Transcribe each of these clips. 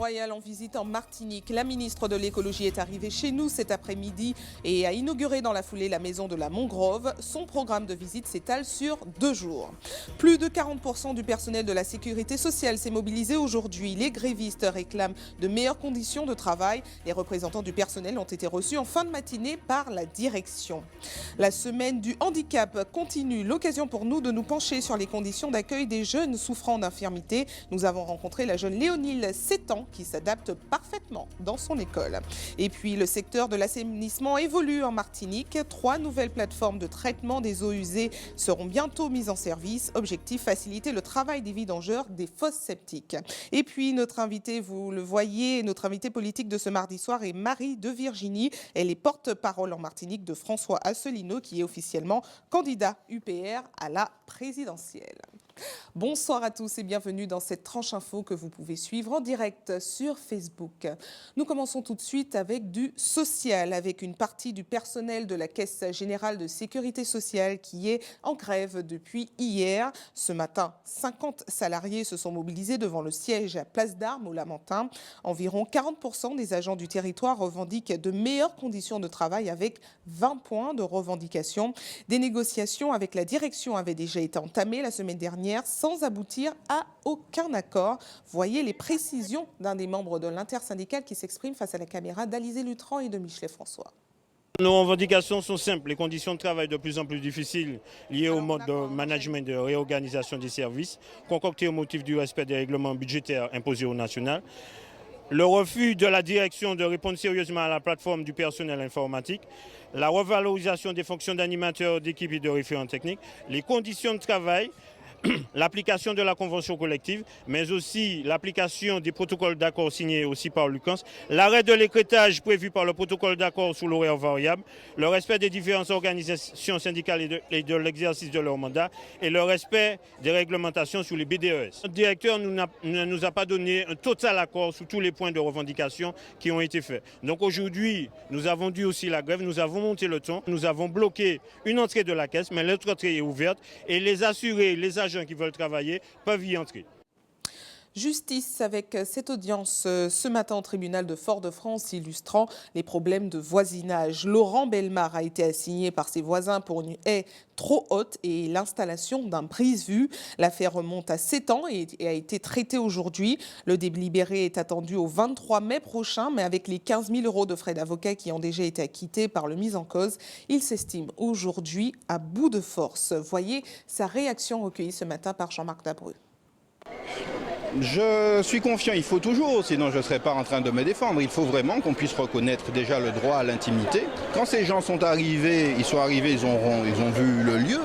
royale en visite en Martinique. La ministre de l'écologie est arrivée chez nous cet après-midi et a inauguré dans la foulée la maison de la Mangrove. Son programme de visite s'étale sur 2 jours. Plus de 40% du personnel de la sécurité sociale s'est mobilisé aujourd'hui. Les grévistes réclament de meilleures conditions de travail. Les représentants du personnel ont été reçus en fin de matinée par la direction. La semaine du handicap continue. L'occasion pour nous de nous pencher sur les conditions d'accueil des jeunes souffrant d'infirmité. Nous avons rencontré la jeune Léonille, 7 ans, qui s'adapte parfaitement dans son école. Et puis le secteur de l'assainissement évolue en Martinique. 3 nouvelles plateformes de traitement des eaux usées seront bientôt mises en service. Objectif, faciliter le travail des vidangeurs des fosses septiques. Et puis notre invitée, vous le voyez, notre invitée politique de ce mardi soir est Marie de Virginie. Elle est porte-parole en Martinique de François Asselineau, qui est officiellement candidat UPR à la présidentielle. Bonsoir à tous et bienvenue dans cette tranche info que vous pouvez suivre en direct sur Facebook. Nous commençons tout de suite avec du social, avec une partie du personnel de la Caisse générale de sécurité sociale qui est en grève depuis hier. Ce matin, 50 salariés se sont mobilisés devant le siège à Place d'Armes au Lamentin. Environ 40% des agents du territoire revendiquent de meilleures conditions de travail avec 20 points de revendication. Des négociations avec la direction avaient déjà été entamées la semaine dernière sans aboutir à aucun accord. Voyez les précisions d'un des membres de l'intersyndicale qui s'exprime face à la caméra d'Alizé Lutran et de Michelet François. Nos revendications sont simples. Les conditions de travail de plus en plus difficiles liées au mode de management et de réorganisation des services, concoctées au motif du respect des règlements budgétaires imposés au national. Le refus de la direction de répondre sérieusement à la plateforme du personnel informatique, la revalorisation des fonctions d'animateurs, d'équipe et de référents techniques, les conditions de travail, l'application de la convention collective, mais aussi l'application des protocoles d'accord signés aussi par l'UCANS, l'arrêt de l'écrêtage prévu par le protocole d'accord sous l'horaire variable, le respect des différentes organisations syndicales et de l'exercice de leur mandat et le respect des réglementations sur les BDES. Notre directeur ne nous a pas donné un total accord sur tous les points de revendication qui ont été faits. Donc aujourd'hui, nous avons dû aussi la grève, nous avons monté le ton, nous avons bloqué une entrée de la caisse, mais l'autre entrée est ouverte et les assurés, les agents qui veulent travailler peuvent y entrer. Justice avec cette audience ce matin au tribunal de Fort-de-France illustrant les problèmes de voisinage. Laurent Bellemare a été assigné par ses voisins pour une haie trop haute et l'installation d'un brise-vue. L'affaire remonte à 7 ans et a été traitée aujourd'hui. Le délibéré est attendu au 23 mai prochain, mais avec les 15 000 € de frais d'avocat qui ont déjà été acquittés par le mis en cause, il s'estime aujourd'hui à bout de force. Voyez sa réaction recueillie ce matin par Jean-Marc Dabreu. Je suis confiant, il faut toujours, sinon je ne serais pas en train de me défendre. Il faut vraiment qu'on puisse reconnaître déjà le droit à l'intimité. Quand ces gens sont arrivés, ils ont vu le lieu.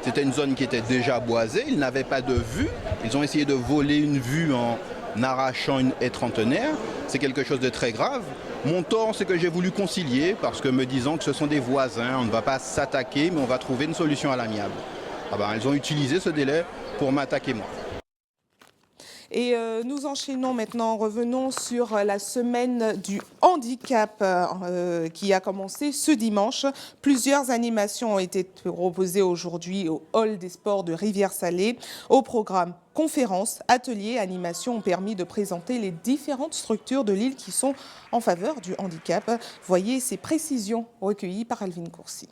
C'était une zone qui était déjà boisée, ils n'avaient pas de vue. Ils ont essayé de voler une vue en arrachant une haie trentenaire. C'est quelque chose de très grave. Mon tort, c'est que j'ai voulu concilier parce que me disant que ce sont des voisins, on ne va pas s'attaquer, mais on va trouver une solution à l'amiable. Ils ont utilisé ce délai pour m'attaquer moi. Et nous enchaînons maintenant, revenons sur la semaine du handicap qui a commencé ce dimanche. Plusieurs animations ont été proposées aujourd'hui au hall des sports de Rivière-Salée. Au programme, conférences, ateliers, animations ont permis de présenter les différentes structures de l'île qui sont en faveur du handicap. Voyez ces précisions recueillies par Alvin Courcy.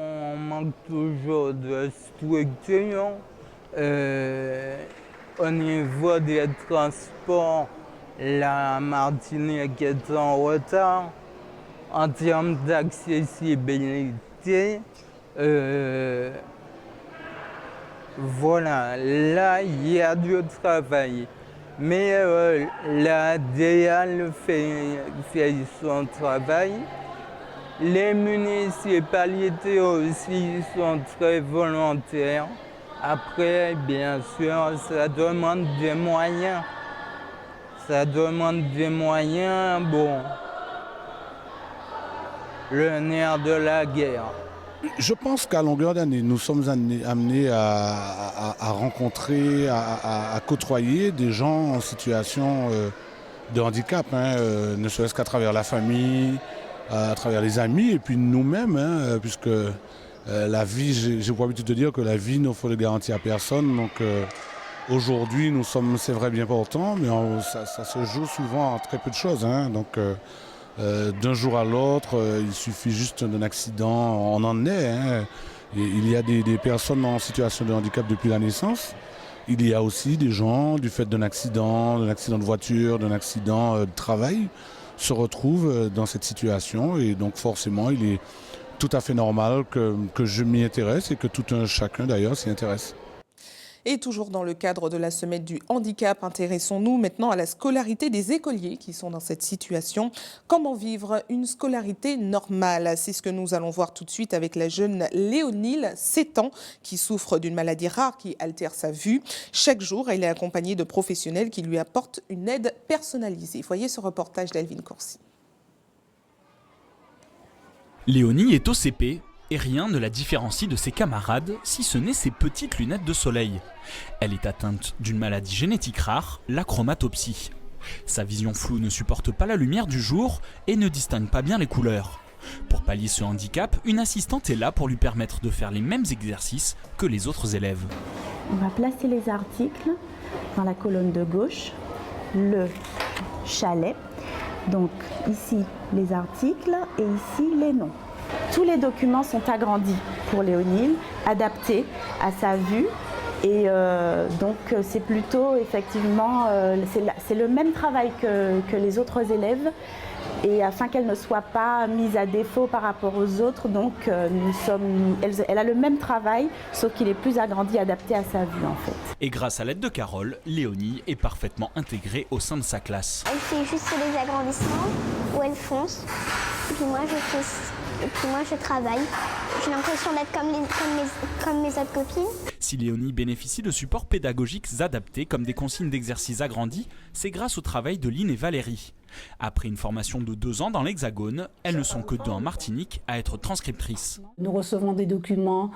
On manque toujours de structures. Au niveau des transports, la Martinique est en retard. En termes d'accessibilité, voilà, là il y a du travail. Mais la DEAL fait son travail. Les municipalités aussi sont très volontaires. Après, bien sûr, ça demande des moyens. Bon, le nerf de la guerre. Je pense qu'à longueur d'année, nous sommes amenés à rencontrer, à côtoyer des gens en situation de handicap, ne serait-ce qu'à travers la famille, à travers les amis et puis nous-mêmes, puisque la vie, j'ai pour habitude de dire que la vie n'offre de garantie à personne. Donc Aujourd'hui, c'est vrai, bien portant, mais ça se joue souvent en très peu de choses. Hein. Donc, d'un jour à l'autre, il suffit juste d'un accident, on en est. Hein. Et il y a des personnes en situation de handicap depuis la naissance. Il y a aussi des gens, du fait d'un accident de voiture, d'un accident de travail, se retrouvent dans cette situation. Et donc forcément, il est tout à fait normal que je m'y intéresse et que tout un chacun d'ailleurs s'y intéresse. Et toujours dans le cadre de la semaine du handicap, intéressons-nous maintenant à la scolarité des écoliers qui sont dans cette situation. Comment vivre une scolarité normale? C'est ce que nous allons voir tout de suite avec la jeune Léonille, 7 ans, qui souffre d'une maladie rare qui altère sa vue. Chaque jour, elle est accompagnée de professionnels qui lui apportent une aide personnalisée. Voyez ce reportage d'Alvin Courcy. Léonie est au CP. Et rien ne la différencie de ses camarades, si ce n'est ses petites lunettes de soleil. Elle est atteinte d'une maladie génétique rare, la chromatopsie. Sa vision floue ne supporte pas la lumière du jour et ne distingue pas bien les couleurs. Pour pallier ce handicap, une assistante est là pour lui permettre de faire les mêmes exercices que les autres élèves. On va placer les articles dans la colonne de gauche, le chalet. Donc ici les articles et ici les noms. Tous les documents sont agrandis pour Léonille, adaptés à sa vue. Et donc c'est plutôt effectivement, c'est le même travail que les autres élèves. Et afin qu'elle ne soit pas mise à défaut par rapport aux autres, donc elle a le même travail, sauf qu'il est plus agrandi, adapté à sa vue en fait. Et grâce à l'aide de Carole, Léonie est parfaitement intégrée au sein de sa classe. Elle fait juste les agrandissements où elle fonce. Puis moi je travaille. J'ai l'impression d'être comme mes autres copines. Si Léonie bénéficie de supports pédagogiques adaptés comme des consignes d'exercices agrandis, c'est grâce au travail de Lynn et Valérie. Après une formation de 2 ans dans l'Hexagone, elles ne sont que 2 en Martinique à être transcriptrices. Nous recevons des documents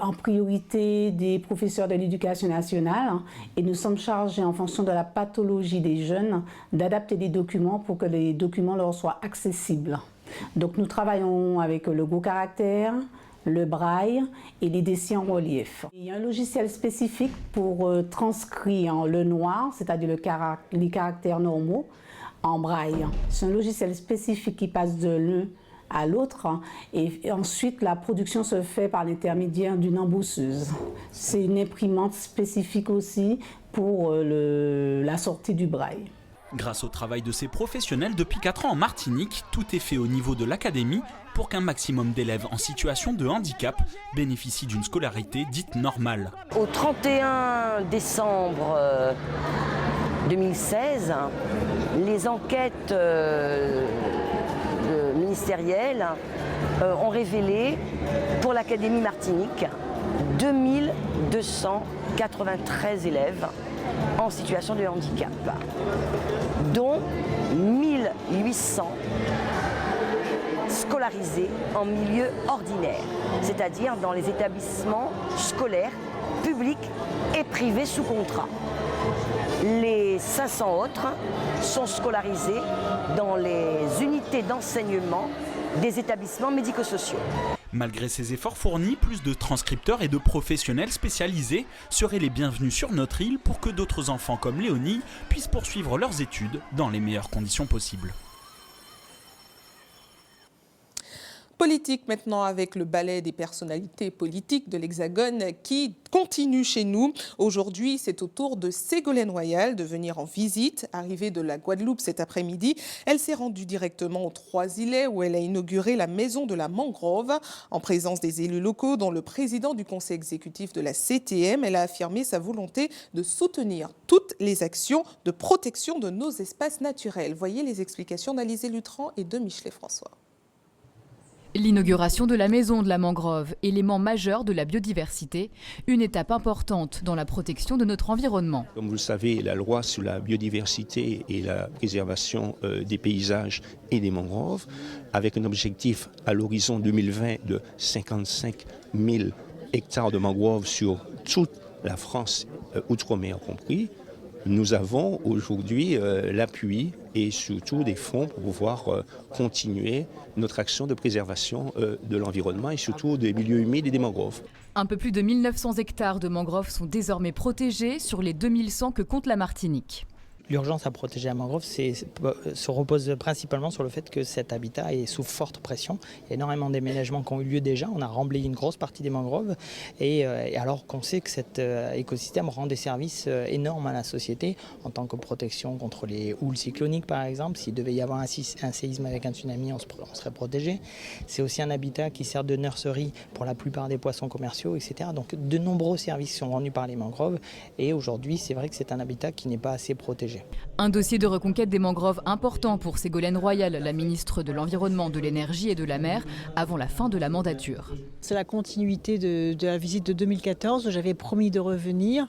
en priorité des professeurs de l'éducation nationale et nous sommes chargés en fonction de la pathologie des jeunes d'adapter des documents pour que les documents leur soient accessibles. Donc nous travaillons avec le gros caractère, le braille et les dessins en relief. Il y a un logiciel spécifique pour transcrire le noir, c'est-à-dire les caractères normaux, en braille. C'est un logiciel spécifique qui passe de l'un à l'autre et ensuite la production se fait par l'intermédiaire d'une embosseuse. C'est une imprimante spécifique aussi pour la sortie du braille. Grâce au travail de ces professionnels, depuis 4 ans en Martinique, tout est fait au niveau de l'académie pour qu'un maximum d'élèves en situation de handicap bénéficient d'une scolarité dite normale. Au 31 décembre 2016, les enquêtes ministérielles ont révélé pour l'Académie Martinique 2293 élèves en situation de handicap, dont 1800 scolarisés en milieu ordinaire, c'est-à-dire dans les établissements scolaires publics et privés sous contrat. Les 500 autres sont scolarisés dans les unités d'enseignement des établissements médico-sociaux. Malgré ces efforts fournis, plus de transcripteurs et de professionnels spécialisés seraient les bienvenus sur notre île pour que d'autres enfants comme Léonie puissent poursuivre leurs études dans les meilleures conditions possibles. Politique maintenant avec le ballet des personnalités politiques de l'Hexagone qui continue chez nous. Aujourd'hui, c'est au tour de Ségolène Royal de venir en visite. Arrivée de la Guadeloupe cet après-midi, elle s'est rendue directement aux Trois-Îlets où elle a inauguré la maison de la mangrove. En présence des élus locaux, dont le président du conseil exécutif de la CTM, elle a affirmé sa volonté de soutenir toutes les actions de protection de nos espaces naturels. Voyez les explications d'Alizé Lutran et de Michelet François. L'inauguration de la maison de la mangrove, élément majeur de la biodiversité, une étape importante dans la protection de notre environnement. Comme vous le savez, la loi sur la biodiversité et la préservation des paysages et des mangroves, avec un objectif à l'horizon 2020 de 55 000 hectares de mangroves sur toute la France, outre-mer compris, nous avons aujourd'hui l'appui et surtout des fonds pour pouvoir continuer notre action de préservation de l'environnement et surtout des milieux humides et des mangroves. Un peu plus de 1900 hectares de mangroves sont désormais protégés sur les 2100 que compte la Martinique. L'urgence à protéger la mangrove se repose principalement sur le fait que cet habitat est sous forte pression. Il y a énormément de déménagements qui ont eu lieu déjà. On a remblayé une grosse partie des mangroves. Et alors qu'on sait que cet écosystème rend des services énormes à la société en tant que protection contre les houles cycloniques, par exemple. S'il devait y avoir un séisme avec un tsunami, on serait protégé. C'est aussi un habitat qui sert de nurserie pour la plupart des poissons commerciaux, etc. Donc de nombreux services sont rendus par les mangroves. Et aujourd'hui, c'est vrai que c'est un habitat qui n'est pas assez protégé. Un dossier de reconquête des mangroves important pour Ségolène Royal, la ministre de l'Environnement, de l'Énergie et de la Mer, avant la fin de la mandature. C'est la continuité de la visite de 2014 où j'avais promis de revenir.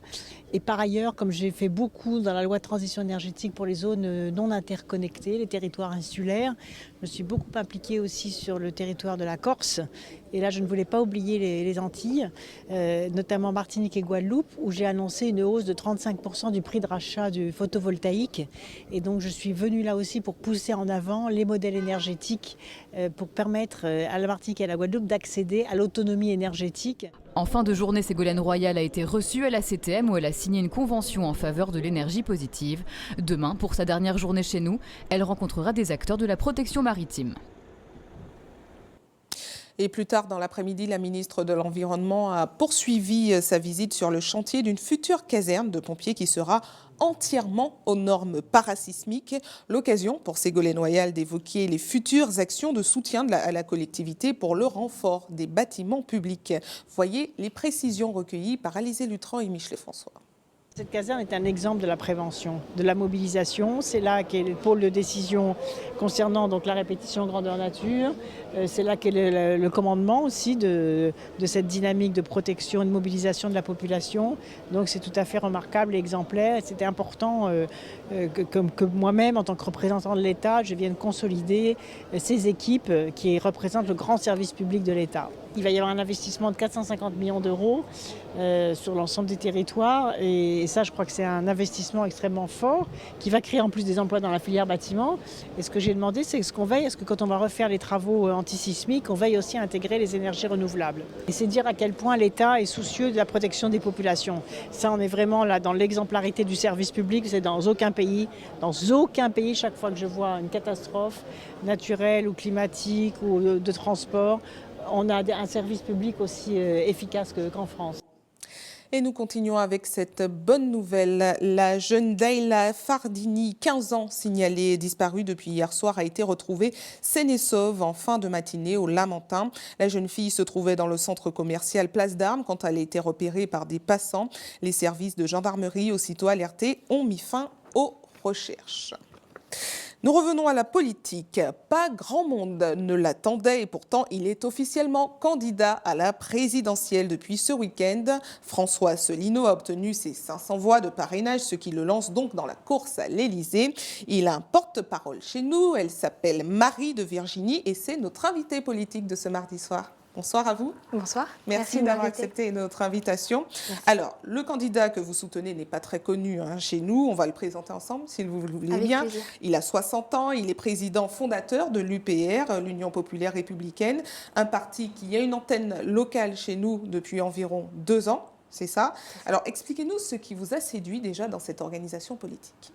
Et par ailleurs, comme j'ai fait beaucoup dans la loi de transition énergétique pour les zones non interconnectées, les territoires insulaires, je me suis beaucoup impliquée aussi sur le territoire de la Corse. Et là, je ne voulais pas oublier les Antilles, notamment Martinique et Guadeloupe, où j'ai annoncé une hausse de 35% du prix de rachat du photovoltaïque. Et donc, je suis venue là aussi pour pousser en avant les modèles énergétiques pour permettre à la Martinique et à la Guadeloupe d'accéder à l'autonomie énergétique. En fin de journée, Ségolène Royal a été reçue à la CTM où elle a signé une convention en faveur de l'énergie positive. Demain, pour sa dernière journée chez nous, elle rencontrera des acteurs de la protection maritime. Et plus tard dans l'après-midi, la ministre de l'Environnement a poursuivi sa visite sur le chantier d'une future caserne de pompiers qui sera entièrement aux normes parasismiques. L'occasion pour Ségolène Royal d'évoquer les futures actions de soutien à la collectivité pour le renfort des bâtiments publics. Voyez les précisions recueillies par Alizé Lutran et Michelet François. Cette caserne est un exemple de la prévention, de la mobilisation. C'est là qu'est le pôle de décision concernant donc la répétition grandeur nature. C'est là qu'est le commandement aussi de cette dynamique de protection et de mobilisation de la population. Donc c'est tout à fait remarquable et exemplaire. C'était important que moi-même, en tant que représentant de l'État, je vienne consolider ces équipes qui représentent le grand service public de l'État. Il va y avoir un investissement de 450 millions d'euros sur l'ensemble des territoires. Et ça, je crois que c'est un investissement extrêmement fort qui va créer en plus des emplois dans la filière bâtiment. Et ce que j'ai demandé, c'est ce qu'on veille à ce que quand on va refaire les travaux antisismiques, on veille aussi à intégrer les énergies renouvelables. Et c'est dire à quel point l'État est soucieux de la protection des populations. Ça, on est vraiment là dans l'exemplarité du service public. C'est dans aucun pays, chaque fois que je vois une catastrophe naturelle ou climatique ou de transport, on a un service public aussi efficace qu'en France. Et nous continuons avec cette bonne nouvelle. La jeune Daïla Fardini, 15 ans, signalée disparue depuis hier soir, a été retrouvée saine et sauve en fin de matinée au Lamentin. La jeune fille se trouvait dans le centre commercial Place d'Armes quand elle a été repérée par des passants. Les services de gendarmerie, aussitôt alertés, ont mis fin aux recherches. Nous revenons à la politique. Pas grand monde ne l'attendait et pourtant il est officiellement candidat à la présidentielle depuis ce week-end. François Asselineau a obtenu ses 500 voix de parrainage, ce qui le lance donc dans la course à l'Élysée. Il a un porte-parole chez nous, elle s'appelle Marie de Virginie et c'est notre invitée politique de ce mardi soir. Bonsoir à vous. Bonsoir. Merci d'avoir accepté notre invitation. Merci. Alors, le candidat que vous soutenez n'est pas très connu chez nous. On va le présenter ensemble, si vous le voulez bien. Plaisir. Il a 60 ans. Il est président fondateur de l'UPR, l'Union populaire républicaine, un parti qui a une antenne locale chez nous depuis environ 2 ans. C'est ça. Alors, expliquez-nous ce qui vous a séduit déjà dans cette organisation politique.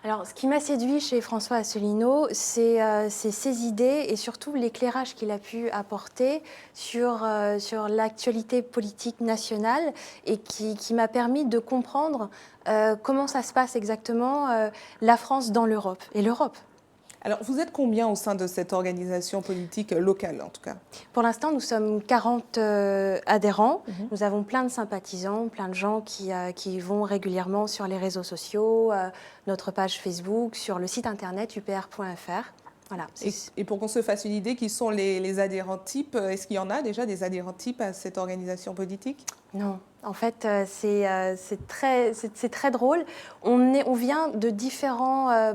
Alors, ce qui m'a séduit chez François Asselineau, c'est ses idées et surtout l'éclairage qu'il a pu apporter sur l'actualité politique nationale et qui m'a permis de comprendre comment ça se passe exactement, la France dans l'Europe et l'Europe. Alors, vous êtes combien au sein de cette organisation politique locale, en tout cas? Pour l'instant, nous sommes 40 adhérents. Nous avons plein de sympathisants, plein de gens qui vont régulièrement sur les réseaux sociaux, notre page Facebook, sur le site internet upr.fr. Voilà. Et pour qu'on se fasse une idée, qui sont les adhérents types? Est-ce qu'il y en a déjà des adhérents types à cette organisation politique? Non. En fait, c'est très drôle. On vient de différents...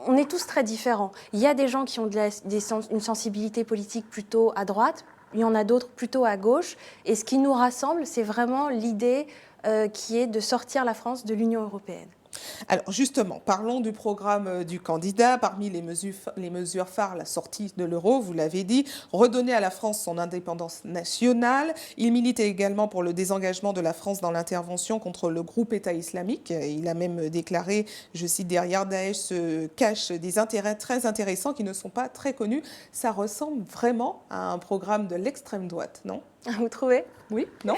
On est tous très différents. Il y a des gens qui ont une sensibilité politique plutôt à droite, il y en a d'autres plutôt à gauche. Et ce qui nous rassemble, c'est vraiment l'idée qui est de sortir la France de l'Union européenne. Alors justement, parlons du programme du candidat. Parmi les mesures phares, la sortie de l'euro, vous l'avez dit, redonner à la France son indépendance nationale. Il milite également pour le désengagement de la France dans l'intervention contre le groupe État islamique. Il a même déclaré, je cite, derrière Daesh se cachent des intérêts très intéressants qui ne sont pas très connus. Ça ressemble vraiment à un programme de l'extrême droite, non? Vous trouvez? Oui, non?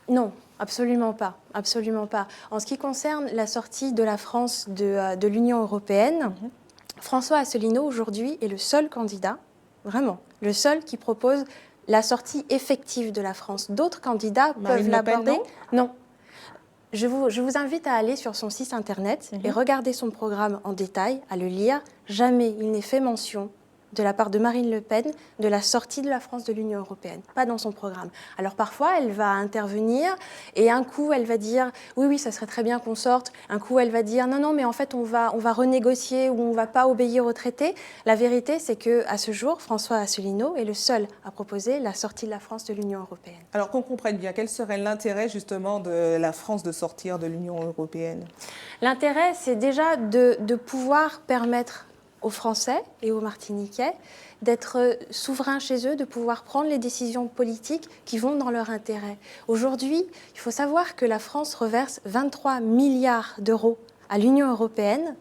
Non. Absolument pas, absolument pas. En ce qui concerne la sortie de la France de l'Union européenne, François Asselineau aujourd'hui est le seul candidat, vraiment, le seul qui propose la sortie effective de la France. D'autres candidats peuvent l'aborder. Non. Je vous invite à aller sur son site internet et regarder son programme en détail, à le lire. Jamais il n'est fait mention de la part de Marine Le Pen, de la sortie de la France de l'Union européenne, pas dans son programme. Alors parfois, elle va intervenir et un coup, elle va dire « oui, oui, ça serait très bien qu'on sorte ». Un coup, elle va dire « non, non, mais en fait, on va renégocier ou on ne va pas obéir au traité ». La vérité, c'est qu'à ce jour, François Asselineau est le seul à proposer la sortie de la France de l'Union européenne. Alors qu'on comprenne bien, quel serait l'intérêt justement de la France de sortir de l'Union européenne? L'intérêt, c'est déjà de pouvoir permettre aux Français et aux Martiniquais d'être souverains chez eux, de pouvoir prendre les décisions politiques qui vont dans leur intérêt. Aujourd'hui, il faut savoir que la France reverse 23 milliards d'euros à l'Union européenne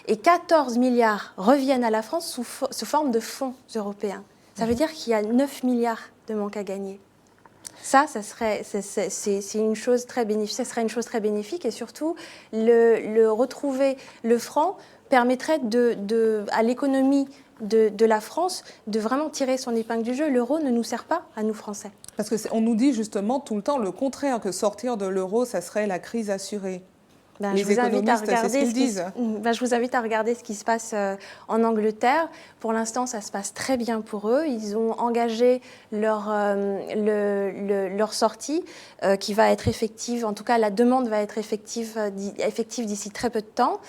et 14 milliards reviennent à la France sous forme de fonds européens. Ça veut dire qu'il y a 9 milliards de manque à gagner. C'est une chose très bénéfique. Ça serait une chose très bénéfique et surtout, retrouver le franc permettrait à l'économie de la France de vraiment tirer son épingle du jeu. L'euro ne nous sert pas à nous, Français. Parce qu'on nous dit justement tout le temps le contraire, que sortir de l'euro, ça serait la crise assurée. Les économistes, c'est ce qu'ils disent. Je vous invite à regarder ce qui se passe en Angleterre. Pour l'instant, ça se passe très bien pour eux. Ils ont engagé leur sortie qui va être effective. En tout cas, la demande va être effective d'ici très peu de temps.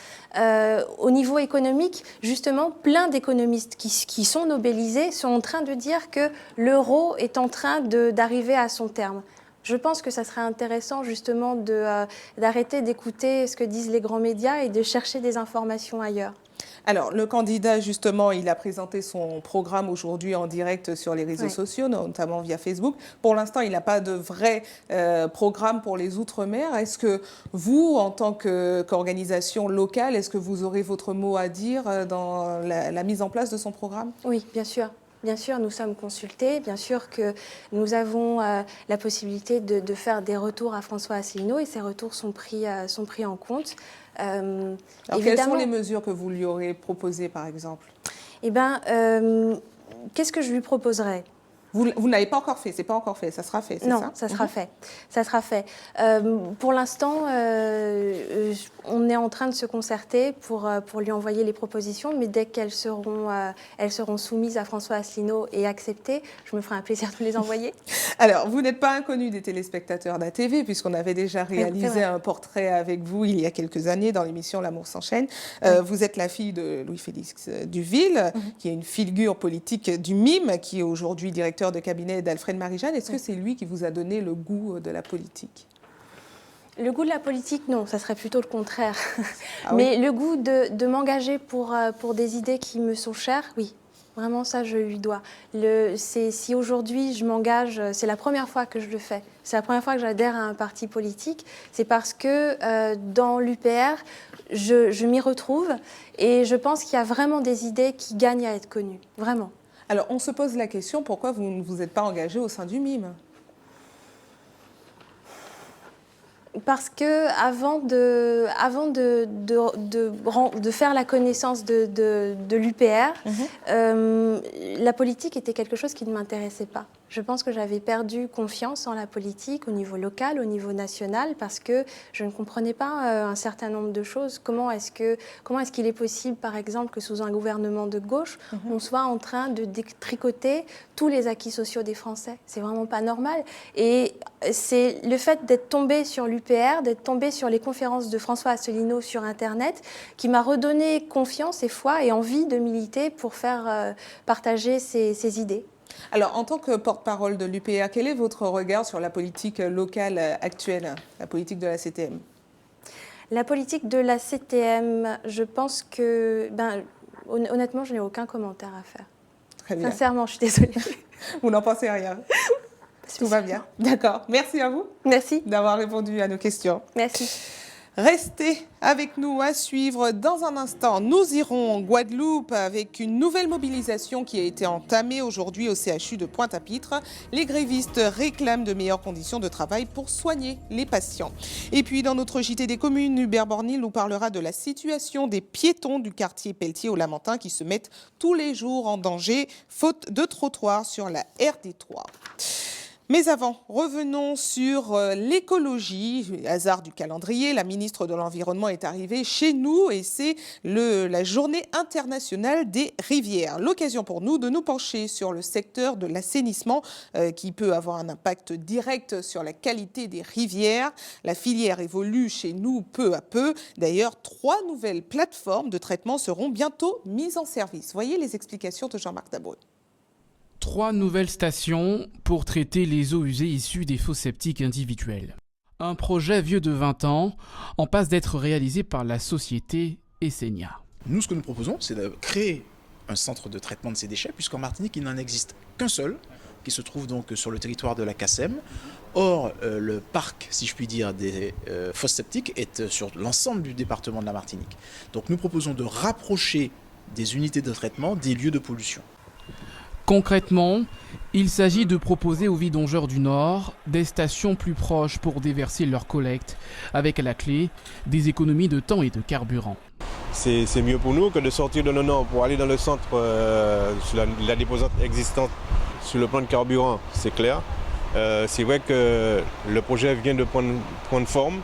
Au niveau économique, justement, plein d'économistes qui sont nobélisés sont en train de dire que l'euro est en train d'arriver à son terme. Je pense que ça serait intéressant justement d'arrêter d'écouter ce que disent les grands médias et de chercher des informations ailleurs. Alors, le candidat, justement, il a présenté son programme aujourd'hui en direct sur les réseaux sociaux, notamment via Facebook. Pour l'instant, il n'a pas de vrai programme pour les Outre-mer. Est-ce que vous, en tant qu'organisation locale, est-ce que vous aurez votre mot à dire dans la mise en place de son programme? Oui, bien sûr. Bien sûr, nous sommes consultés. Bien sûr que nous avons la possibilité de faire des retours à François Asselineau et ces retours sont pris en compte. Alors, quelles sont les mesures que vous lui aurez proposées, par exemple? Eh bien, qu'est-ce que je lui proposerais? Vous n'avez pas encore fait, c'est pas encore fait, ça sera fait, c'est ça? Non, ça sera fait. Ça sera fait. Pour l'instant, on est en train de se concerter pour lui envoyer les propositions, mais dès qu'elles seront soumises à François Asselineau et acceptées, je me ferai un plaisir de les envoyer. Alors, vous n'êtes pas inconnu des téléspectateurs d'ATV, puisqu'on avait déjà réalisé un portrait avec vous il y a quelques années dans l'émission L'amour s'enchaîne. Vous êtes la fille de Louis-Félix Duville, qui est une figure politique du MIM, qui est aujourd'hui directeur de cabinet d'Alfred Marie-Jeanne. Est-ce que c'est lui qui vous a donné le goût de la politique? Le goût de la politique, non, ça serait plutôt le contraire. Mais le goût de m'engager pour des idées qui me sont chères, oui. Vraiment, ça, je lui dois. Si aujourd'hui je m'engage, c'est la première fois que je le fais. C'est la première fois que j'adhère à un parti politique. C'est parce que dans l'UPR, je m'y retrouve et je pense qu'il y a vraiment des idées qui gagnent à être connues. Vraiment. Alors, on se pose la question, pourquoi vous ne vous êtes pas engagé au sein du MIM? Parce que avant de faire la connaissance de l'UPR, la politique était quelque chose qui ne m'intéressait pas. Je pense que j'avais perdu confiance en la politique au niveau local, au niveau national, parce que je ne comprenais pas un certain nombre de choses. Comment est-ce qu'il est possible, par exemple, que sous un gouvernement de gauche, on soit en train de détricoter tous les acquis sociaux des Français? C'est vraiment pas normal. Et c'est le fait d'être tombée sur l'UPR, d'être tombée sur les conférences de François Asselineau sur Internet, qui m'a redonné confiance et foi et envie de militer pour faire partager ces idées. Alors, en tant que porte-parole de l'UPR, quel est votre regard sur la politique locale actuelle, la politique de la CTM? La politique de la CTM, je pense que, honnêtement, je n'ai aucun commentaire à faire. Très bien. Sincèrement, je suis désolée. Vous n'en pensez rien? Tout va bien. D'accord. Merci à vous. Merci d'avoir répondu à nos questions. Merci. Restez avec nous à suivre. Dans un instant, nous irons en Guadeloupe avec une nouvelle mobilisation qui a été entamée aujourd'hui au CHU de Pointe-à-Pitre. Les grévistes réclament de meilleures conditions de travail pour soigner les patients. Et puis dans notre JT des communes, Hubert Bornil nous parlera de la situation des piétons du quartier Pelletier au Lamentin qui se mettent tous les jours en danger faute de trottoirs sur la RD3. Mais avant, revenons sur l'écologie. Hasard du calendrier, la ministre de l'Environnement est arrivée chez nous et c'est la journée internationale des rivières. L'occasion pour nous de nous pencher sur le secteur de l'assainissement qui peut avoir un impact direct sur la qualité des rivières. La filière évolue chez nous peu à peu. D'ailleurs, 3 nouvelles plateformes de traitement seront bientôt mises en service. Voyez les explications de Jean-Marc Dabreux. 3 nouvelles stations pour traiter les eaux usées issues des fosses septiques individuels. Un projet vieux de 20 ans en passe d'être réalisé par la société Essenia. Nous, ce que nous proposons, c'est de créer un centre de traitement de ces déchets, puisqu'en Martinique, il n'en existe qu'un seul, qui se trouve donc sur le territoire de la CACEM. Or, le parc, si je puis dire, des fosses septiques est sur l'ensemble du département de la Martinique. Donc nous proposons de rapprocher des unités de traitement des lieux de pollution. Concrètement, il s'agit de proposer aux vidongeurs du Nord des stations plus proches pour déverser leur collecte, avec à la clé des économies de temps et de carburant. C'est mieux pour nous que de sortir de nos normes pour aller dans le centre sur la déposante existante sur le plan de carburant, c'est clair. C'est vrai que le projet vient de prendre forme.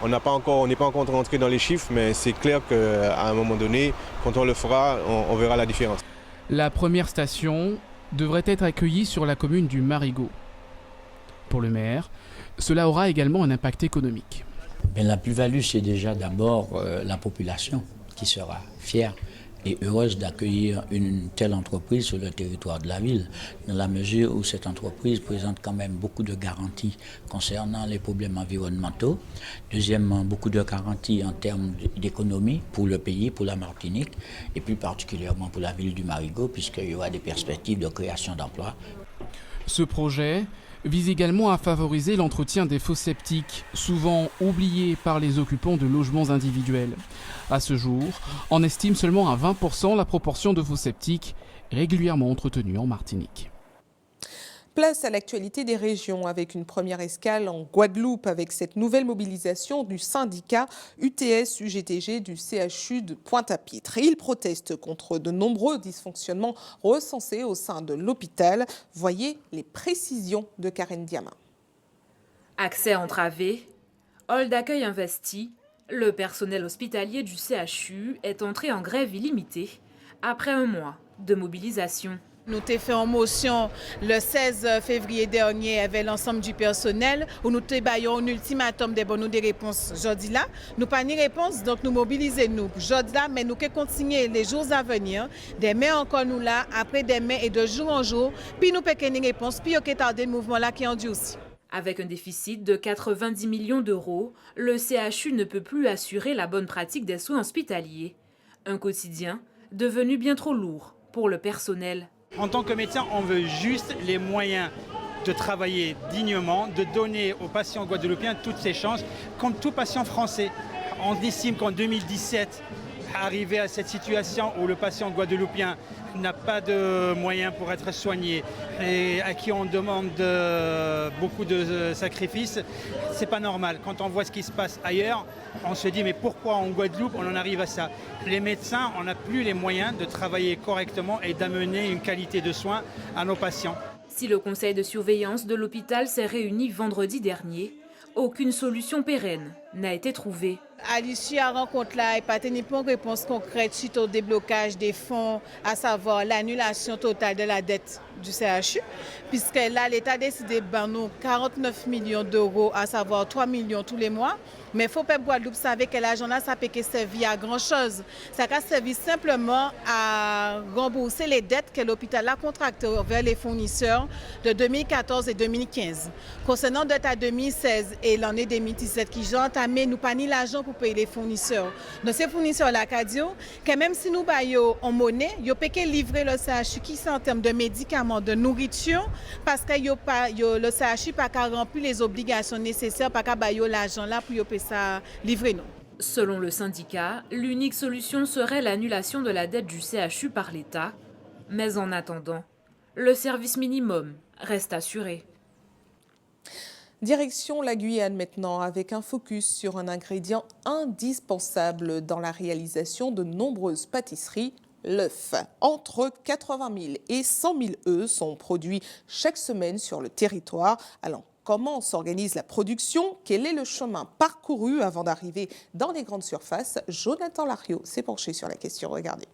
On n'est pas encore rentré dans les chiffres, mais c'est clair qu'à un moment donné, quand on le fera, on verra la différence. La première station devrait être accueillie sur la commune du Marigot. Pour le maire, cela aura également un impact économique. La plus-value, c'est déjà d'abord la population qui sera fière et heureuse d'accueillir une telle entreprise sur le territoire de la ville, dans la mesure où cette entreprise présente quand même beaucoup de garanties concernant les problèmes environnementaux. Deuxièmement, beaucoup de garanties en termes d'économie pour le pays, pour la Martinique, et plus particulièrement pour la ville du Marigot, puisqu'il y aura des perspectives de création d'emplois. Ce projet vise également à favoriser l'entretien des fosses septiques, souvent oubliés par les occupants de logements individuels. À ce jour, on estime seulement à 20% la proportion de fosses septiques régulièrement entretenues en Martinique. Place à l'actualité des régions avec une première escale en Guadeloupe avec cette nouvelle mobilisation du syndicat UTS-UGTG du CHU de Pointe-à-Pitre. Il proteste contre de nombreux dysfonctionnements recensés au sein de l'hôpital. Voyez les précisions de Karen Diama. Accès entravé, hall d'accueil investi, le personnel hospitalier du CHU est entré en grève illimitée après un mois de mobilisation. Nous avons fait en motion le 16 février dernier avec l'ensemble du personnel où nous avons un ultimatum de bonnes réponses. Aujourd'hui là, nous n'avons pas de réponse, donc nous mobilisons aujourd'hui là, mais nous allons continuer les jours à venir. Demain encore nous là, après demain et de jour en jour, puis nous avons une réponse, puis nous avons tardé le mouvement là qui en dit aussi. Avec un déficit de 90 millions d'euros, le CHU ne peut plus assurer la bonne pratique des soins hospitaliers. Un quotidien devenu bien trop lourd pour le personnel. En tant que médecin, on veut juste les moyens de travailler dignement, de donner aux patients guadeloupéens toutes ces chances, comme tout patient français. On estime qu'en 2017, arrivé à cette situation où le patient guadeloupéen n'a pas de moyens pour être soigné et à qui on demande beaucoup de sacrifices, c'est pas normal. Quand on voit ce qui se passe ailleurs, on se dit mais pourquoi en Guadeloupe on en arrive à ça? Les médecins, on n'a plus les moyens de travailler correctement et d'amener une qualité de soins à nos patients. Si le conseil de surveillance de l'hôpital s'est réuni vendredi dernier, aucune solution pérenne n'a été trouvée. À l'issue de la rencontre-là, il n'y a pas tenu de réponse concrète suite au déblocage des fonds, à savoir l'annulation totale de la dette du CHU, puisque là, l'État a décidé de nous 49 millions d'euros, à savoir 3 millions tous les mois. Mais il faut que Guadeloupe sache que l'argent-là, ça peut servir à grand-chose. Ça peut servir simplement à rembourser les dettes que l'hôpital a contractées vers les fournisseurs de 2014 et 2015. Concernant dette à 2016 et l'année 2017 qui j'ai entamé, nous pas ni l'argent pour pour payer les fournisseurs. Donc ces fournisseurs-là, que même si nous payons en monnaie, ils peuvent livrer le CHU qui c'est en termes de médicaments, de nourriture, parce que le CHU n'a pas rempli les obligations nécessaires, pas qu'à payer l'argent là pour ça livrer nous. Selon le syndicat, l'unique solution serait l'annulation de la dette du CHU par l'État. Mais en attendant, le service minimum reste assuré. Direction la Guyane maintenant, avec un focus sur un ingrédient indispensable dans la réalisation de nombreuses pâtisseries, l'œuf. Entre 80 000 et 100 000 œufs sont produits chaque semaine sur le territoire. Alors, comment s'organise la production? Quel est le chemin parcouru avant d'arriver dans les grandes surfaces? Jonathan Lario s'est penché sur la question. Regardez.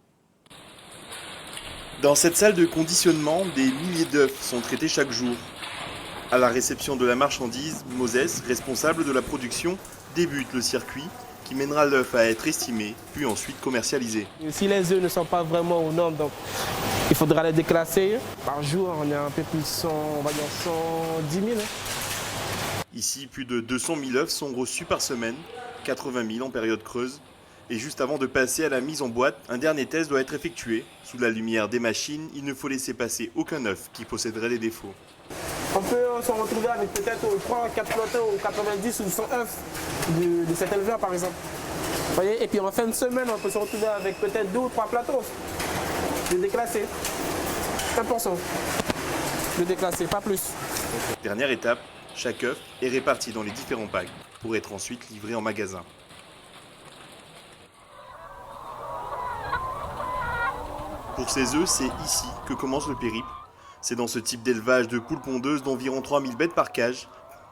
Dans cette salle de conditionnement, des milliers d'œufs sont traités chaque jour. À la réception de la marchandise, Moses, responsable de la production, débute le circuit qui mènera l'œuf à être estimé, puis ensuite commercialisé. Si les œufs ne sont pas vraiment aux normes, donc il faudra les déclasser. Par jour, on est un peu plus de 110 000. Ici, plus de 200 000 œufs sont reçus par semaine, 80 000 en période creuse. Et juste avant de passer à la mise en boîte, un dernier test doit être effectué. Sous la lumière des machines, il ne faut laisser passer aucun œuf qui posséderait des défauts. On peut se retrouver avec peut-être 3, 4 plateaux ou 90 ou 100 œufs de cet éleveur par exemple. Vous voyez, et puis en fin de semaine, on peut se retrouver avec peut-être 2 ou 3 plateaux de déclassés. 100% de déclassés, pas plus. Dernière étape, chaque œuf est réparti dans les différents packs pour être ensuite livré en magasin. Pour ces œufs, c'est ici que commence le périple. C'est dans ce type d'élevage de poules pondeuses d'environ 3000 bêtes par cage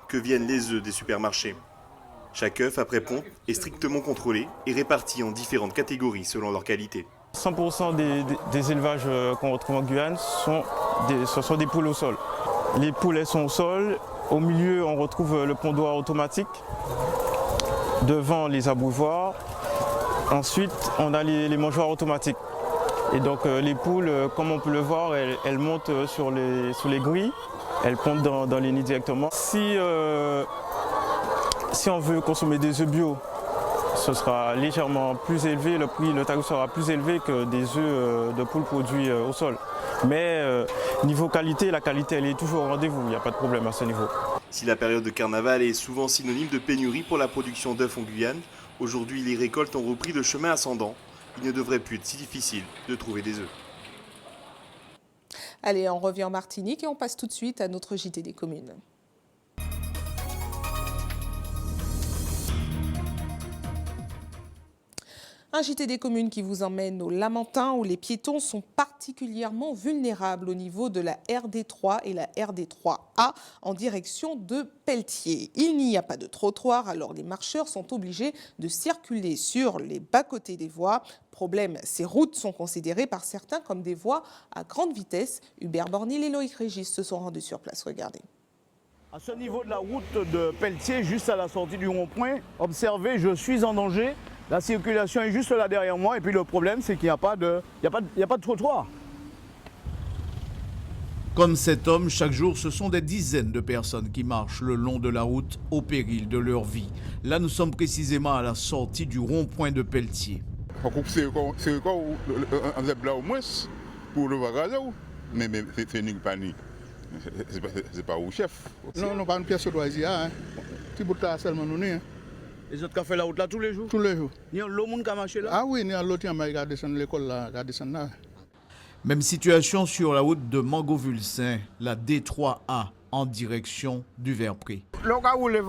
que viennent les œufs des supermarchés. Chaque œuf, après ponte, est strictement contrôlé et réparti en différentes catégories selon leur qualité. 100% des élevages qu'on retrouve en Guyane ce sont des poules au sol. Les poules, elles sont au sol. Au milieu, on retrouve le pondoir automatique. Devant, les abreuvoirs. Ensuite, on a les mangeoires automatiques. Et donc les poules, comme on peut le voir, elles montent sur les grilles, elles pondent dans les nids directement. Si on veut consommer des œufs bio, ce sera légèrement plus élevé, le tarif sera plus élevé que des œufs de poules produits au sol. Mais niveau qualité, la qualité elle est toujours au rendez-vous, il n'y a pas de problème à ce niveau. Si la période de carnaval est souvent synonyme de pénurie pour la production d'œufs en Guyane, aujourd'hui les récoltes ont repris le chemin ascendant. Il ne devrait plus être si difficile de trouver des œufs. Allez, on revient en Martinique et on passe tout de suite à notre JT des communes. Un JT des communes qui vous emmène au Lamentin où les piétons sont particulièrement vulnérables au niveau de la RD3 et la RD3A en direction de Pelletier. Il n'y a pas de trottoir, alors les marcheurs sont obligés de circuler sur les bas-côtés des voies. Problème, ces routes sont considérées par certains comme des voies à grande vitesse. Hubert Bornil et Loïc Régis se sont rendus sur place. Regardez. À ce niveau de la route de Pelletier, juste à la sortie du rond-point, observez, je suis en danger. La circulation est juste là derrière moi et puis le problème c'est qu'il n'y a pas de trottoir. Comme cet homme, chaque jour, ce sont des dizaines de personnes qui marchent le long de la route au péril de leur vie. Là, nous sommes précisément à la sortie du rond-point de Pelletier. C'est quoi un zèbre au moins pour le voyage, mais c'est une panique. C'est pas au chef. Non, pas une pièce de loisir, hein. Petit bout de seulement nous. Les autres qui font la route là tous les jours? Tous les jours. Il y a l'autre monde qui a marché là? Ah oui, il y a l'autre qui a descendu l'école là, qui a descendu là. Même situation sur la route de Mangovulsin, la D3A en direction du Verpré. Le cas où les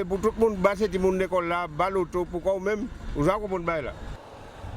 pour tout le monde bas cette monde l'école là, bas l'auto, pourquoi même vous avez monde là?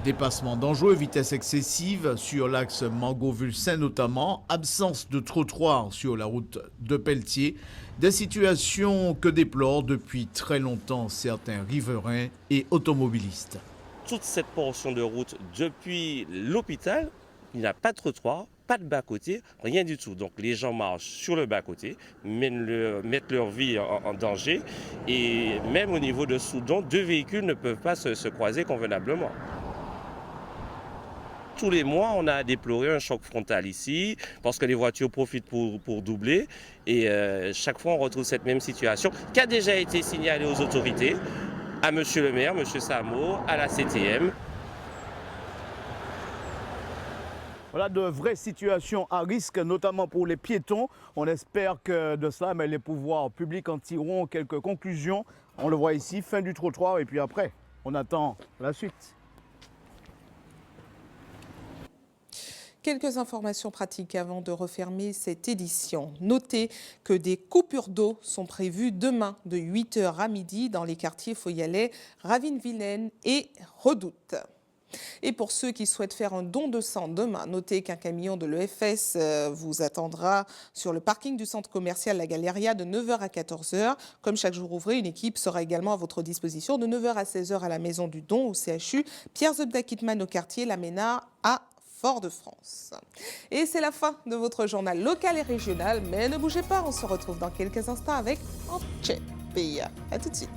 Dépassement dangereux, vitesse excessive sur l'axe Mangovulsin notamment, absence de trottoir sur la route de Pelletier, des situations que déplorent depuis très longtemps certains riverains et automobilistes. Toute cette portion de route depuis l'hôpital, il n'y a pas de trottoir, pas de bas-côté, rien du tout. Donc les gens marchent sur le bas-côté, mettent leur vie en danger et même au niveau de Soudan, deux véhicules ne peuvent pas se croiser convenablement. Tous les mois, on a déploré un choc frontal ici parce que les voitures profitent pour doubler et chaque fois on retrouve cette même situation qui a déjà été signalée aux autorités. à Monsieur le maire, Monsieur Samo, à la CTM. Voilà de vraies situations à risque, notamment pour les piétons. On espère que de cela, mais les pouvoirs publics en tireront quelques conclusions. On le voit ici, fin du trottoir, et puis après, on attend la suite. Quelques informations pratiques avant de refermer cette édition. Notez que des coupures d'eau sont prévues demain de 8h à midi dans les quartiers Foyalais, Ravine-Vilaine et Redoute. Et pour ceux qui souhaitent faire un don de sang demain, notez qu'un camion de l'EFS vous attendra sur le parking du centre commercial La Galeria de 9h à 14h. Comme chaque jour ouvré, une équipe sera également à votre disposition de 9h à 16h à la Maison du Don au CHU, Pierre Zebda Kitman au quartier La Ménard à Fort-de-France. Et c'est la fin de votre journal local et régional, mais ne bougez pas, on se retrouve dans quelques instants avec Antche Pays. À tout de suite.